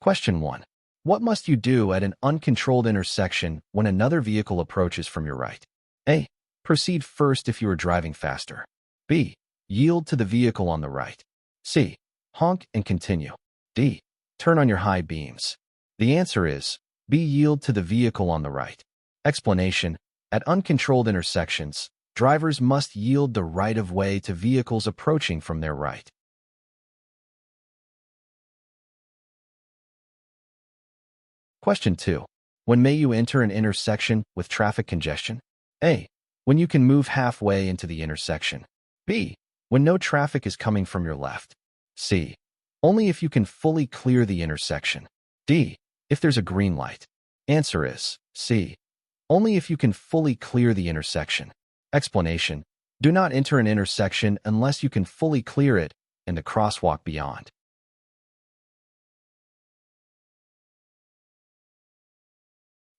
Question 1. What must you do at an uncontrolled intersection when another vehicle approaches from your right? A. Proceed first if you are driving faster. B. Yield to the vehicle on the right. C. Honk and continue. D. Turn on your high beams. The answer is B. Yield to the vehicle on the right. Explanation: at uncontrolled intersections, drivers must yield the right-of-way to vehicles approaching from their right. Question 2. When may you enter an intersection with traffic congestion? A. When you can move halfway into the intersection. B. When no traffic is coming from your left. C. Only if you can fully clear the intersection. D. If there's a green light. Answer is C. Only if you can fully clear the intersection. Explanation: do not enter an intersection unless you can fully clear it and the crosswalk beyond.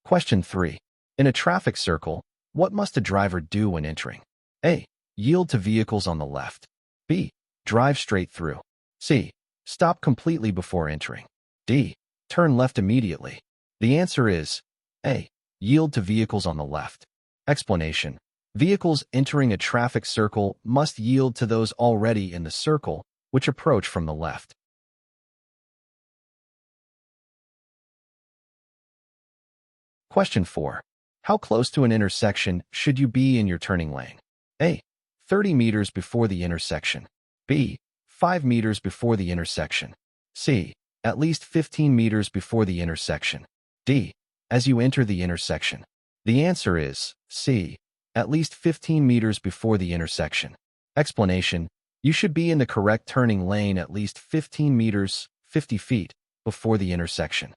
Question 3. In a traffic circle, what must a driver do when entering? A. Yield to vehicles on the left. B. Drive straight through. C. Stop completely before entering. D. Turn left immediately. The answer is A. Yield to vehicles on the left. Explanation: vehicles entering a traffic circle must yield to those already in the circle, which approach from the left. Question 4. How close to an intersection should you be in your turning lane? A. 30 meters before the intersection. B. 5 meters before the intersection. C. At least 15 meters before the intersection. D. As you enter the intersection. The answer is C. At least 15 meters before the intersection. Explanation: you should be in the correct turning lane at least 15 meters, 50 feet, before the intersection.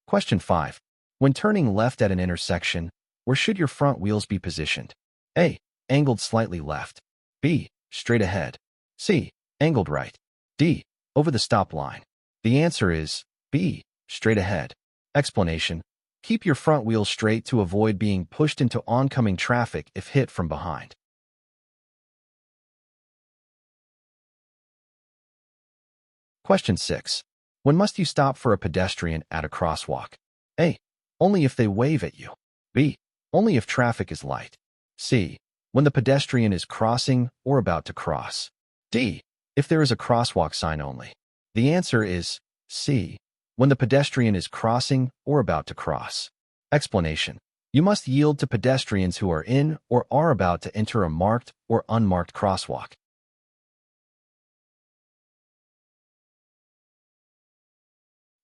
Question 5. When turning left at an intersection, where should your front wheels be positioned? A. Angled slightly left. B. Straight ahead. C. Angled right. D. Over the stop line. The answer is B. Straight ahead. Explanation: keep your front wheels straight to avoid being pushed into oncoming traffic if hit from behind. Question 6. When must you stop for a pedestrian at a crosswalk? A. Only if they wave at you. B. Only if traffic is light. C. When the pedestrian is crossing or about to cross. D. If there is a crosswalk sign only. The answer is C. When the pedestrian is crossing or about to cross. Explanation: you must yield to pedestrians who are in or are about to enter a marked or unmarked crosswalk.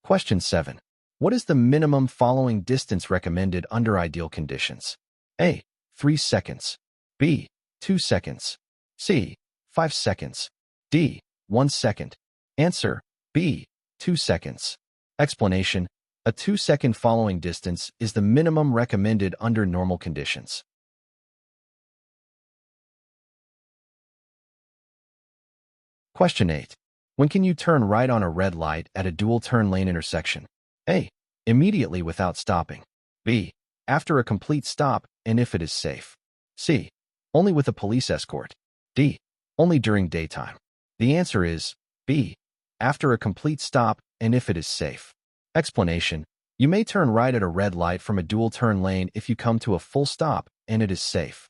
Question 7. What is the minimum following distance recommended under ideal conditions? A. 3 seconds. B. 2 seconds. C. 5 seconds. D. 1 second. Answer: B. 2 seconds. Explanation: a 2-second following distance is the minimum recommended under normal conditions. Question 8. When can you turn right on a red light at a dual turn lane intersection? A. Immediately without stopping. B. After a complete stop and if it is safe. C. Only with a police escort. D. Only during daytime. The answer is B. After a complete stop and if it is safe. Explanation: you may turn right at a red light from a dual turn lane if you come to a full stop and it is safe.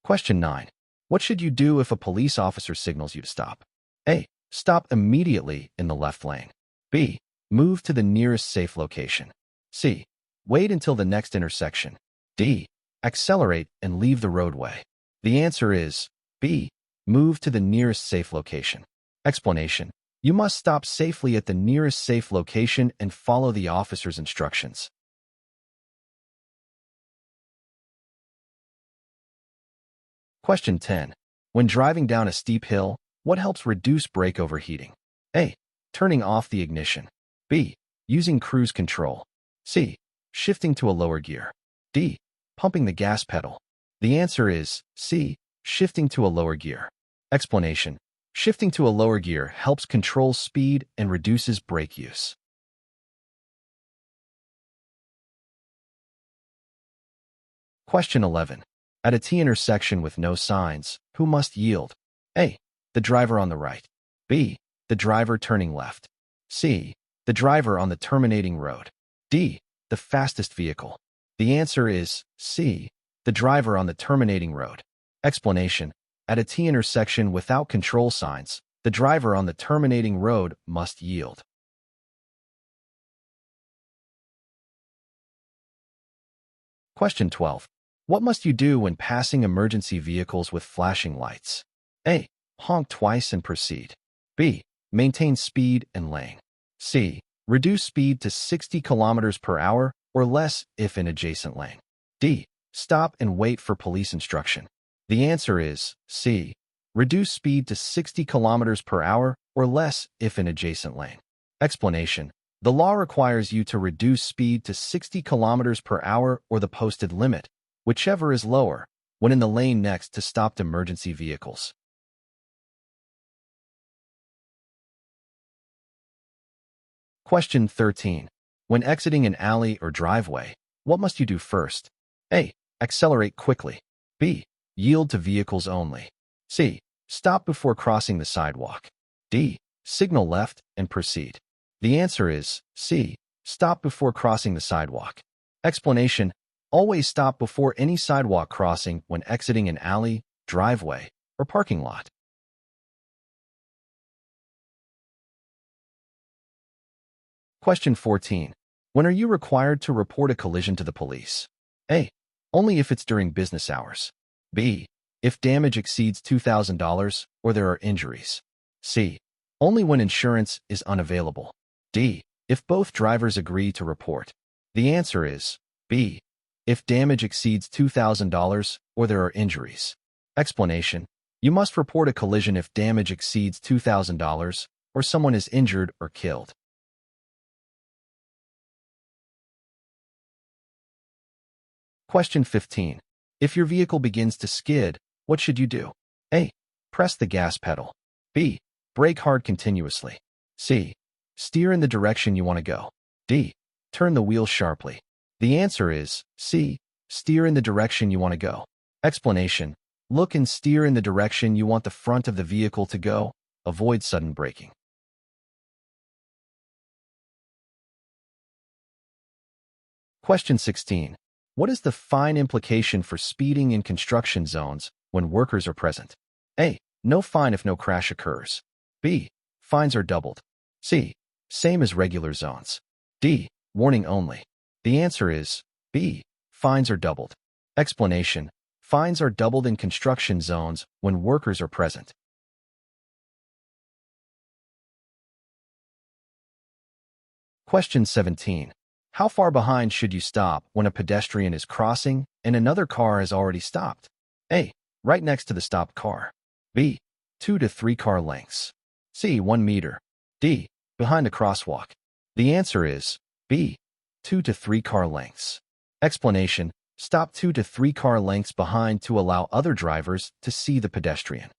Question 9. What should you do if a police officer signals you to stop? A. Stop immediately in the left lane. B. Move to the nearest safe location. C. Wait until the next intersection. D. Accelerate and leave the roadway. The answer is B. Move to the nearest safe location. Explanation: you must stop safely at the nearest safe location and follow the officer's instructions. Question 10. When driving down a steep hill, what helps reduce brake overheating? A. Turning off the ignition. B. Using cruise control. C. Shifting to a lower gear. D. Pumping the gas pedal. The answer is C. Shifting to a lower gear. Explanation: shifting to a lower gear helps control speed and reduces brake use. Question 11. At a T intersection with no signs, who must yield? A. The driver on the right. B. The driver turning left. C. The driver on the terminating road. D. The fastest vehicle. The answer is C. The driver on the terminating road. Explanation. At a T intersection without control signs, the driver on the terminating road must yield. Question 12. What must you do when passing emergency vehicles with flashing lights? A. Honk twice and proceed. B. Maintain speed and lane. C. Reduce speed to 60 km per hour or less if in adjacent lane. D. Stop and wait for police instruction. The answer is C. Reduce speed to 60 km per hour or less if in adjacent lane. Explanation. The law requires you to reduce speed to 60 km per hour or the posted limit, whichever is lower, when in the lane next to stopped emergency vehicles. Question 13. When exiting an alley or driveway, what must you do first? A. Accelerate quickly. B. Yield to vehicles only. C. Stop before crossing the sidewalk. D. Signal left and proceed. The answer is C. Stop before crossing the sidewalk. Explanation. Always stop before any sidewalk crossing when exiting an alley, driveway, or parking lot. Question 14. When are you required to report a collision to the police? A. Only if it's during business hours. B. If damage exceeds $2,000 or there are injuries. C. Only when insurance is unavailable. D. If both drivers agree to report. The answer is B. If damage exceeds $2,000 or there are injuries. Explanation. You must report a collision if damage exceeds $2,000 or someone is injured or killed. Question 15. If your vehicle begins to skid, what should you do? A. Press the gas pedal. B. Brake hard continuously. C. Steer in the direction you want to go. D. Turn the wheel sharply. The answer is C. Steer in the direction you want to go. Explanation. Look and steer in the direction you want the front of the vehicle to go. Avoid sudden braking. Question 16. What is the fine implication for speeding in construction zones when workers are present? A. No fine if no crash occurs. B. Fines are doubled. C. Same as regular zones. D. Warning only. The answer is B. Fines are doubled. Explanation. Fines are doubled in construction zones when workers are present. Question 17. How far behind should you stop when a pedestrian is crossing and another car has already stopped? A. Right next to the stopped car. B. 2 to 3 car lengths. C. 1 meter. D. Behind a crosswalk. The answer is B. 2 to 3 car lengths. Explanation. Stop 2 to 3 car lengths behind to allow other drivers to see the pedestrian.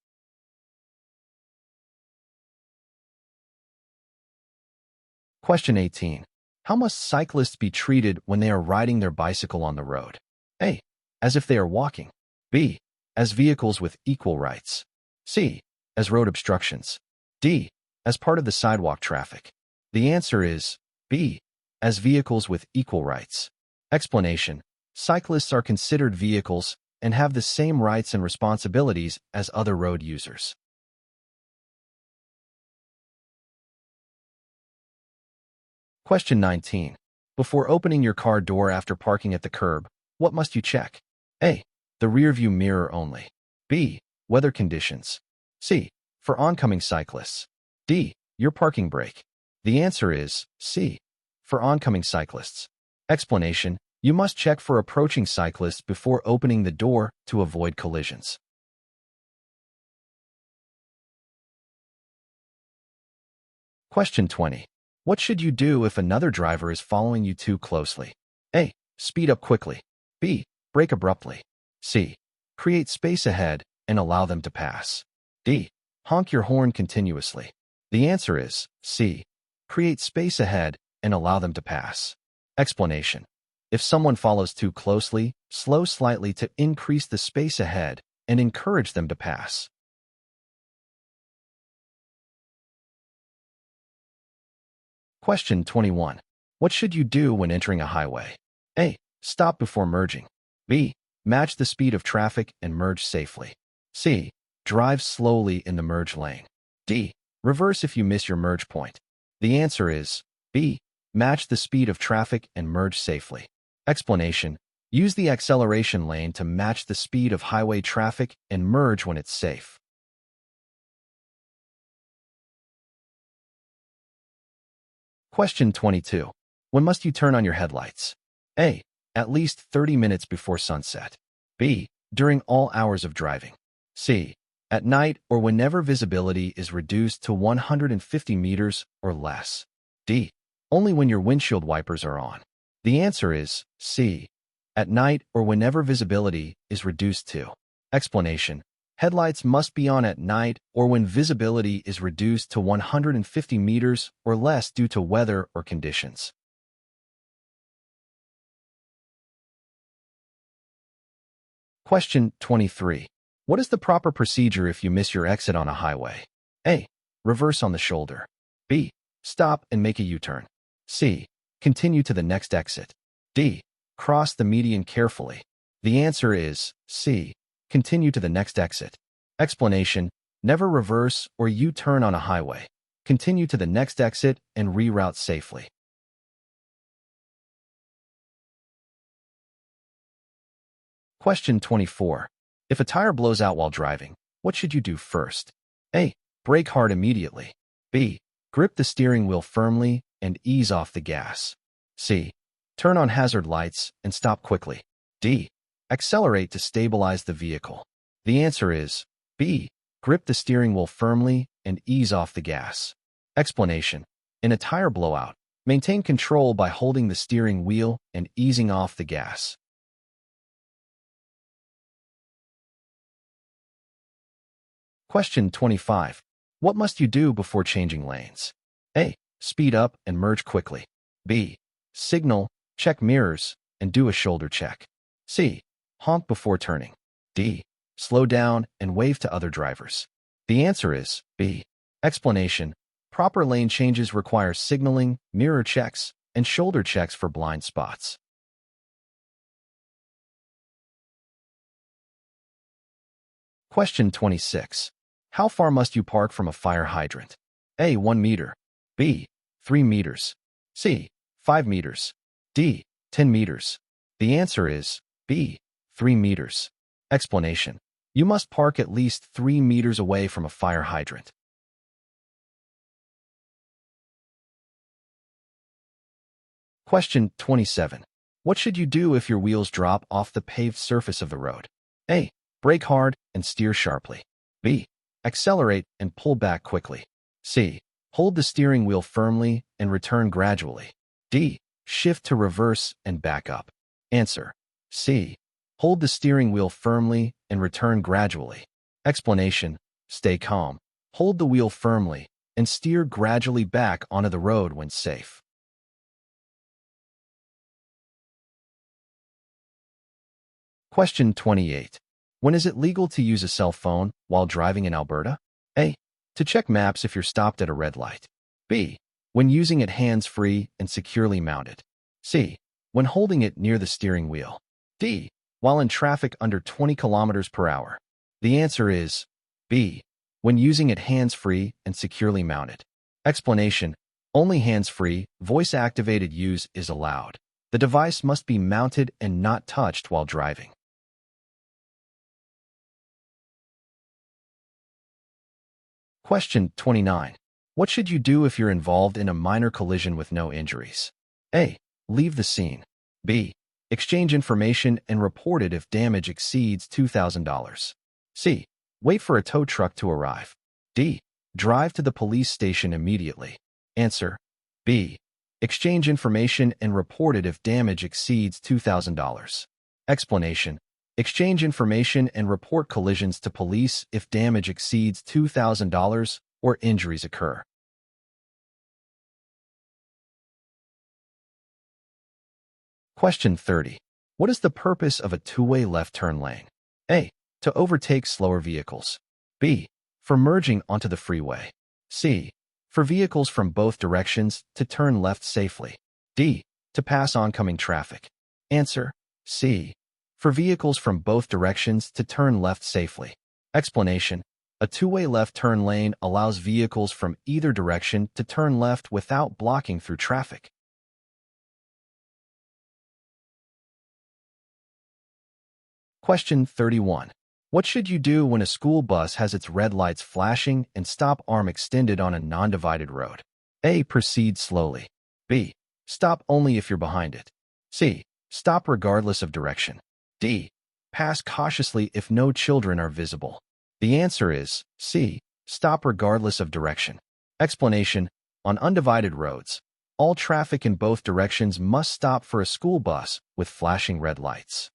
Question 18. How must cyclists be treated when they are riding their bicycle on the road? A. As if they are walking. B. As vehicles with equal rights. C. As road obstructions. D. As part of the sidewalk traffic. The answer is B. As vehicles with equal rights. Explanation. Cyclists are considered vehicles and have the same rights and responsibilities as other road users. Question 19. Before opening your car door after parking at the curb, what must you check? A. The rearview mirror only. B. Weather conditions. C. For oncoming cyclists. D. Your parking brake. The answer is C. For oncoming cyclists. Explanation. You must check for approaching cyclists before opening the door to avoid collisions. Question 20. What should you do if another driver is following you too closely? A. Speed up quickly. B. Brake abruptly. C. Create space ahead and allow them to pass. D. Honk your horn continuously. The answer is C. Create space ahead and allow them to pass. Explanation. If someone follows too closely, slow slightly to increase the space ahead and encourage them to pass. Question 21. What should you do when entering a highway? A. Stop before merging. B. Match the speed of traffic and merge safely. C. Drive slowly in the merge lane. D. Reverse if you miss your merge point. The answer is B. Match the speed of traffic and merge safely. Explanation. Use the acceleration lane to match the speed of highway traffic and merge when it's safe. Question 22. When must you turn on your headlights? A. At least 30 minutes before sunset. B. During all hours of driving. C. At night or whenever visibility is reduced to 150 meters or less. D. Only when your windshield wipers are on. The answer is C. At night or whenever visibility is reduced to. Explanation. Headlights must be on at night or when visibility is reduced to 150 meters or less due to weather or conditions. Question 23. What is the proper procedure if you miss your exit on a highway? A. Reverse on the shoulder. B. Stop and make a U-turn. C. Continue to the next exit. D. Cross the median carefully. The answer is C. Continue to the next exit. Explanation. Never reverse or U-turn on a highway. Continue to the next exit and reroute safely. Question 24. If a tire blows out while driving, what should you do first? A. Brake hard immediately. B. Grip the steering wheel firmly and ease off the gas. C. Turn on hazard lights and stop quickly. D. Accelerate to stabilize the vehicle. The answer is B. Grip the steering wheel firmly and ease off the gas. Explanation. In a tire blowout, maintain control by holding the steering wheel and easing off the gas. Question 25. What must you do before changing lanes? A. Speed up and merge quickly. B. Signal, check mirrors, and do a shoulder check. C. Honk before turning. D. Slow down and wave to other drivers. The answer is B. Explanation. Proper lane changes require signaling, mirror checks, and shoulder checks for blind spots. Question 26. How far must you park from a fire hydrant? A. 1 meter. B. 3 meters. C. 5 meters. D. 10 meters. The answer is B. 3 meters. Explanation. You must park at least 3 meters away from a fire hydrant. Question 27. What should you do if your wheels drop off the paved surface of the road? A. Brake hard and steer sharply. B. Accelerate and pull back quickly. C. Hold the steering wheel firmly and return gradually. D. Shift to reverse and back up. Answer. C. Hold the steering wheel firmly and return gradually. Explanation. Stay calm. Hold the wheel firmly and steer gradually back onto the road when safe. Question 28. When is it legal to use a cell phone while driving in Alberta? A. To check maps if you're stopped at a red light. B. When using it hands-free and securely mounted. C. When holding it near the steering wheel. D. While in traffic under 20 kilometers per hour. The answer is B. When using it hands-free and securely mounted. Explanation. Only hands-free, voice-activated use is allowed. The device must be mounted and not touched while driving. Question 29. What should you do if you're involved in a minor collision with no injuries? A. Leave the scene. B. Exchange information and report it if damage exceeds $2,000. C. Wait for a tow truck to arrive. D. Drive to the police station immediately. Answer. B. Exchange information and report it if damage exceeds $2,000. Explanation. Exchange information and report collisions to police if damage exceeds $2,000 or injuries occur. Question 30. What is the purpose of a two-way left turn lane? A. To overtake slower vehicles. B. For merging onto the freeway. C. For vehicles from both directions to turn left safely. D. To pass oncoming traffic. Answer: C. For vehicles from both directions to turn left safely. Explanation: a two-way left turn lane allows vehicles from either direction to turn left without blocking through traffic. Question 31. What should you do when a school bus has its red lights flashing and stop arm extended on a non-divided road? A. Proceed slowly. B. Stop only if you're behind it. C. Stop regardless of direction. D. Pass cautiously if no children are visible. The answer is C. Stop regardless of direction. Explanation: on undivided roads, all traffic in both directions must stop for a school bus with flashing red lights.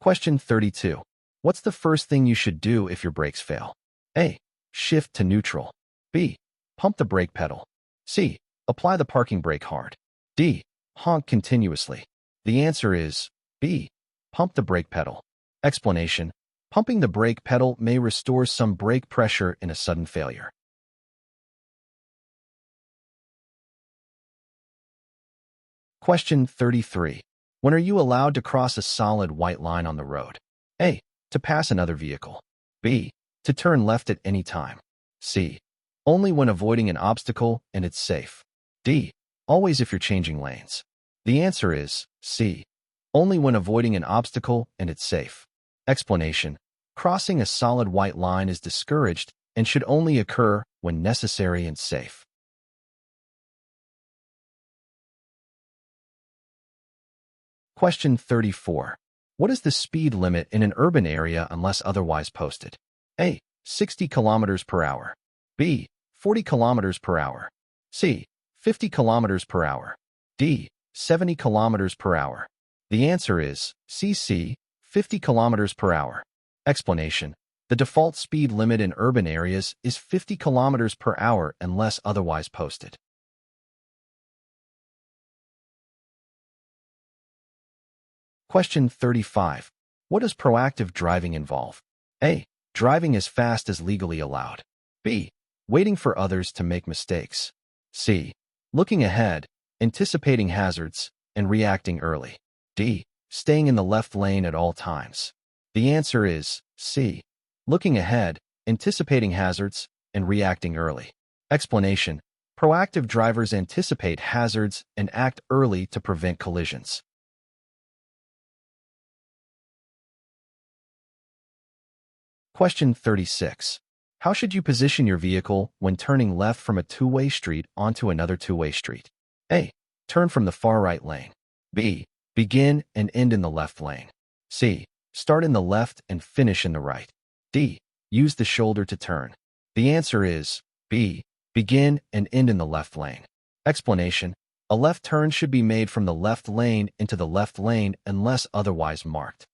Question 32. What's the first thing you should do if your brakes fail? A. Shift to neutral. B. Pump the brake pedal. C. Apply the parking brake hard. D. Honk continuously. The answer is B. Pump the brake pedal. Explanation: pumping the brake pedal may restore some brake pressure in a sudden failure. Question 33. When are you allowed to cross a solid white line on the road? A. To pass another vehicle. B. To turn left at any time. C. Only when avoiding an obstacle and it's safe. D. Always if you're changing lanes. The answer is C. Only when avoiding an obstacle and it's safe. Explanation: crossing a solid white line is discouraged and should only occur when necessary and safe. Question 34. What is the speed limit in an urban area unless otherwise posted? A. 60 kilometers per hour. B. 40 kilometers per hour. C. 50 kilometers per hour. D. 70 kilometers per hour. The answer is C. 50 kilometers per hour. Explanation: the default speed limit in urban areas is 50 kilometers per hour unless otherwise posted. Question 35. What does proactive driving involve? A. Driving as fast as legally allowed. B. Waiting for others to make mistakes. C. Looking ahead, anticipating hazards, and reacting early. D. Staying in the left lane at all times. The answer is C. Looking ahead, anticipating hazards, and reacting early. Explanation: proactive drivers anticipate hazards and act early to prevent collisions. Question 36. How should you position your vehicle when turning left from a two-way street onto another two-way street? A. Turn from the far right lane. B. Begin and end in the left lane. C. Start in the left and finish in the right. D. Use the shoulder to turn. The answer is B. Begin and end in the left lane. Explanation: a left turn should be made from the left lane into the left lane unless otherwise marked.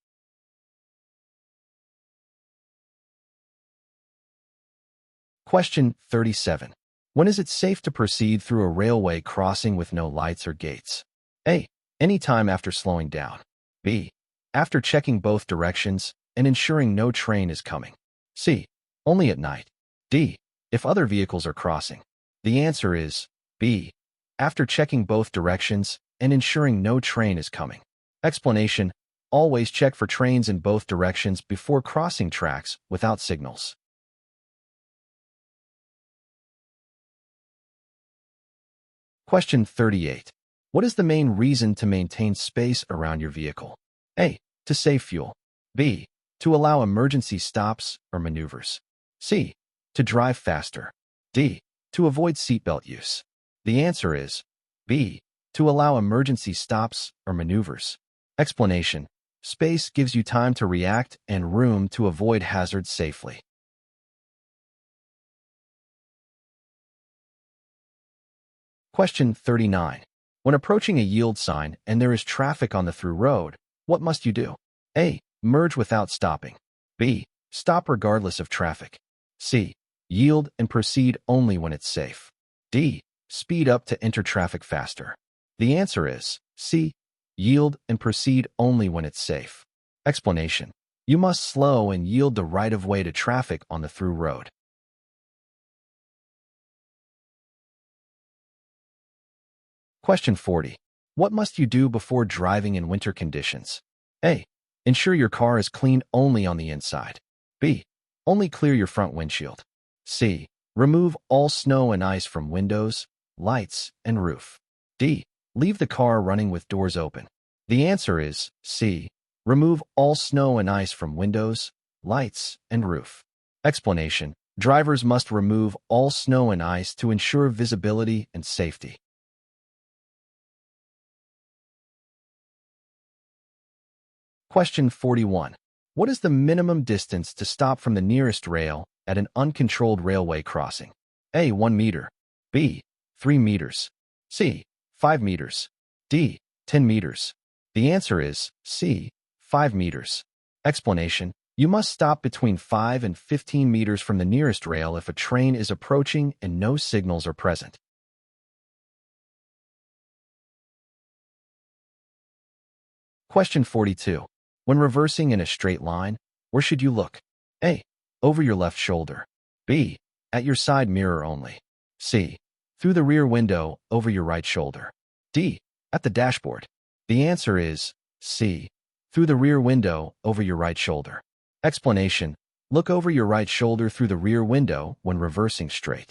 Question 37. When is it safe to proceed through a railway crossing with no lights or gates? A. Anytime after slowing down. B. After checking both directions and ensuring no train is coming. C. Only at night. D. If other vehicles are crossing. The answer is B. After checking both directions and ensuring no train is coming. Explanation: always check for trains in both directions before crossing tracks without signals. Question 38. What is the main reason to maintain space around your vehicle? A. To save fuel. B. To allow emergency stops or maneuvers. C. To drive faster. D. To avoid seatbelt use. The answer is B. To allow emergency stops or maneuvers. Explanation: space gives you time to react and room to avoid hazards safely. Question 39. When approaching a yield sign and there is traffic on the through road, what must you do? A. Merge without stopping. B. Stop regardless of traffic. C. Yield and proceed only when it's safe. D. Speed up to enter traffic faster. The answer is C. Yield and proceed only when it's safe. Explanation. You must slow and yield the right-of-way to traffic on the through road. Question 40. What must you do before driving in winter conditions? A. Ensure your car is clean only on the inside. B. Only clear your front windshield. C. Remove all snow and ice from windows, lights, and roof. D. Leave the car running with doors open. The answer is C. Remove all snow and ice from windows, lights, and roof. Explanation. Drivers must remove all snow and ice to ensure visibility and safety. Question 41. What is the minimum distance to stop from the nearest rail at an uncontrolled railway crossing? A. 1 meter. B. 3 meters. C. 5 meters. D. 10 meters. The answer is C. 5 meters. Explanation. You must stop between 5 and 15 meters from the nearest rail if a train is approaching and no signals are present. Question 42. When reversing in a straight line, where should you look? A. Over your left shoulder. B. At your side mirror only. C. Through the rear window over your right shoulder. D. At the dashboard. The answer is C. Through the rear window over your right shoulder. Explanation. Look over your right shoulder through the rear window when reversing straight.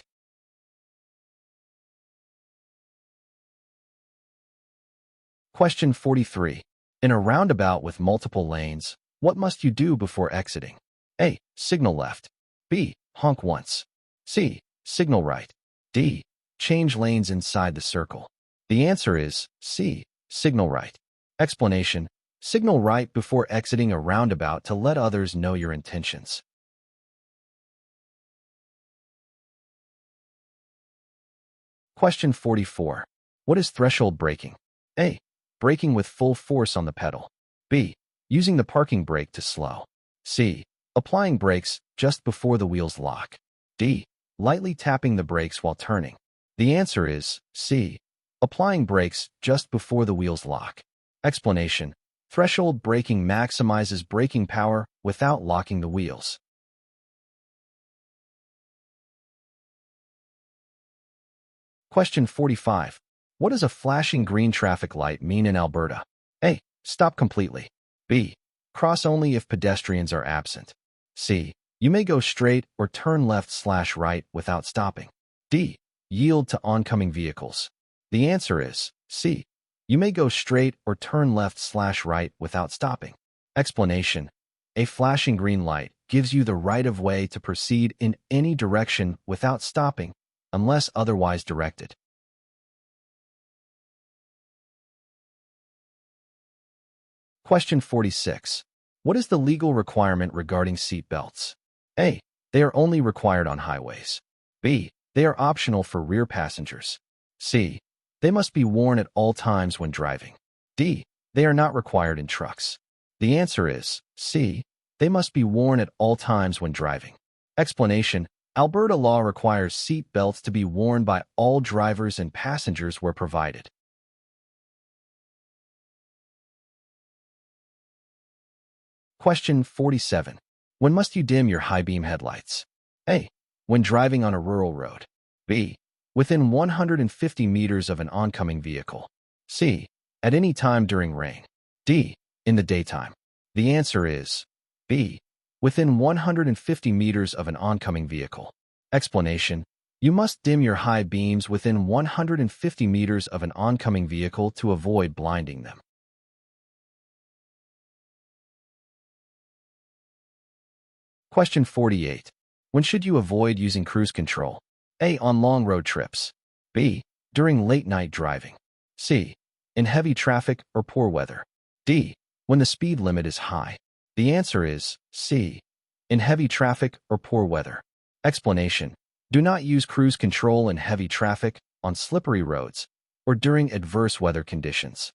Question 43. In a roundabout with multiple lanes, what must you do before exiting? A. Signal left. B. Honk once. C. Signal right. D. Change lanes inside the circle. The answer is C. Signal right. Explanation. Signal right before exiting a roundabout to let others know your intentions. Question 44. What is threshold braking? A. Braking with full force on the pedal. B. Using the parking brake to slow. C. Applying brakes just before the wheels lock. D. Lightly tapping the brakes while turning. The answer is C. Applying brakes just before the wheels lock. Explanation. Threshold braking maximizes braking power without locking the wheels. Question 45. What does a flashing green traffic light mean in Alberta? A. Stop completely. B. Cross only if pedestrians are absent. C. You may go straight or turn left/right without stopping. D. Yield to oncoming vehicles. The answer is C. You may go straight or turn left/right without stopping. Explanation. A flashing green light gives you the right of way to proceed in any direction without stopping, unless otherwise directed. Question 46. What is the legal requirement regarding seat belts? A. They are only required on highways. B. They are optional for rear passengers. C. They must be worn at all times when driving. D. They are not required in trucks. The answer is C. They must be worn at all times when driving. Explanation. Alberta law requires seat belts to be worn by all drivers and passengers where provided. Question 47. When must you dim your high-beam headlights? A. When driving on a rural road. B. Within 150 meters of an oncoming vehicle. C. At any time during rain. D. In the daytime. The answer is B. Within 150 meters of an oncoming vehicle. Explanation. You must dim your high beams within 150 meters of an oncoming vehicle to avoid blinding them. Question 48. When should you avoid using cruise control? A. On long road trips. B. During late-night driving. C. In heavy traffic or poor weather. D. When the speed limit is high. The answer is C. In heavy traffic or poor weather. Explanation. Do not use cruise control in heavy traffic, on slippery roads, or during adverse weather conditions.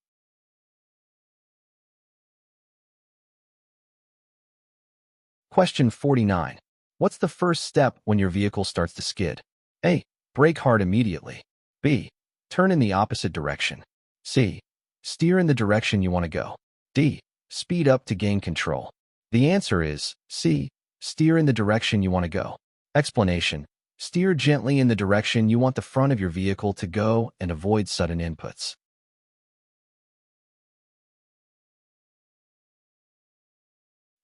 Question 49. What's the first step when your vehicle starts to skid? A. Brake hard immediately. B. Turn in the opposite direction. C. Steer in the direction you want to go. D. Speed up to gain control. The answer is C. Steer in the direction you want to go. Explanation. Steer gently in the direction you want the front of your vehicle to go and avoid sudden inputs.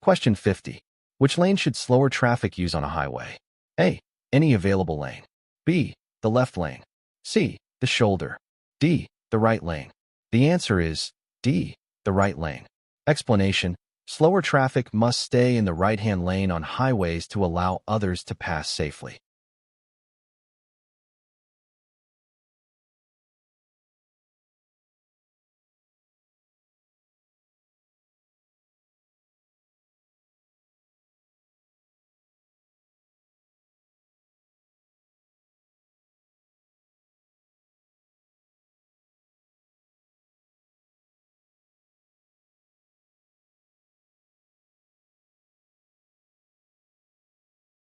Question 50. Which lane should slower traffic use on a highway? A. Any available lane. B. The left lane. C. The shoulder. D. The right lane. The answer is D. The right lane. Explanation. Slower traffic must stay in the right-hand lane on highways to allow others to pass safely.